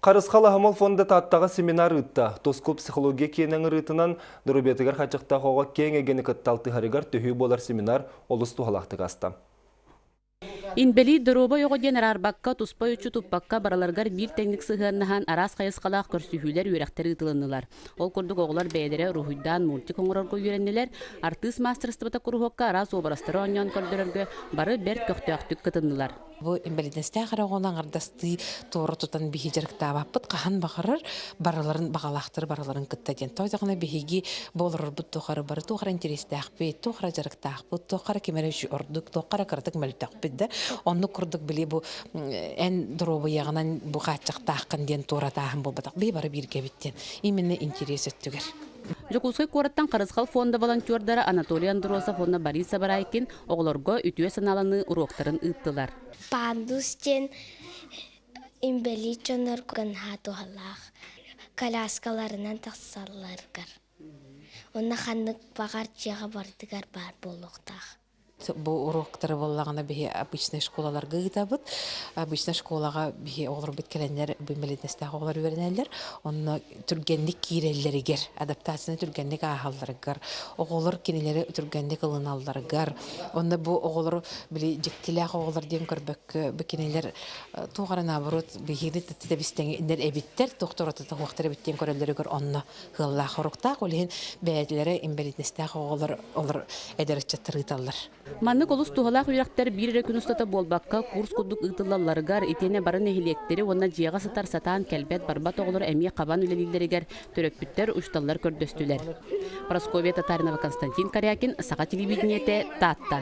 Қарысқалы Хамал фонда таттағы семинар ұтта. Тоскоп психология кенің ұрытынан дұрубетігер қачықта қоға кең егені кытталты харигар түйі болар семинар олысту халақты қаста. Инбели дороба його генерар бакка туспай учу туппакка бараларгар бир теңник сыгыннахан арас кайыскалаак көрсүхүлөр үрәктери тылыннылар. Ол курдук оглар бәйләре рухуйдан мультик оңорорго үйреннелер, артист мастерствота курухокка арас обрастары оньон көрдөрөргө бары берт көктөктүк кытыннылар. Бу имбелидесте карагонан ардасты тору тутан бихижеркта баппыт кахан бакарыр бараларын багалактыр бараларын кыттаден тойдагына бихиги болор бут тохары бары тохар интерестак бет тохара жарыктак бут тохара кемереш ордук тохара кырдык мөлтак бидде онну курдук били бу эн дробу ягынан бу качактак канден торатаһын болбатак бе бары бирге биттен именно интерес өттүгер. Жокулской кораттан Карысқал фонда волонтердары Анатолий Андросов онна Бориса Барайкин оглорго үтүө саналаны уроктарын ыттылар. Пандустен имбеличонор ганхату халах каляскаларынан тақсалларгар. Онна ханнык багар жага бардыгар бар болуктах. Бу уроктары боллагана бихи обычный школаларга гытабыт. Обычный школага бихи олар биткеленнер бимелидестагы олар беренелер. Онна түргенлик киреллеригер, адаптацияны түргенлик ахалларыгар, оголор кинелери түргенлик ылыналларыгар. Онда бу оголор били жектилак оголор ден көрбөк бикинелер тугара наоборот бихиди тетебистен индер эбиттер доктората вактары биттен көрөллөрүгөр онна хылла хорукта олин бәйдләре имбелидестагы оголор олар эдерчаттырыталлар. Манны колус тухалақ үйрақтар бір күн ұстата болбаққа курс күдік ұйтылаларығар етене барын эхилектері онна жиға сатар сатан кәлбет барбат оғылыр әмие қабан үлелілерігер төрөппіттер ұшталар көрдөстілер. Прасковия Татаринова, Константин Корякин, Саға телевидениеті Татта.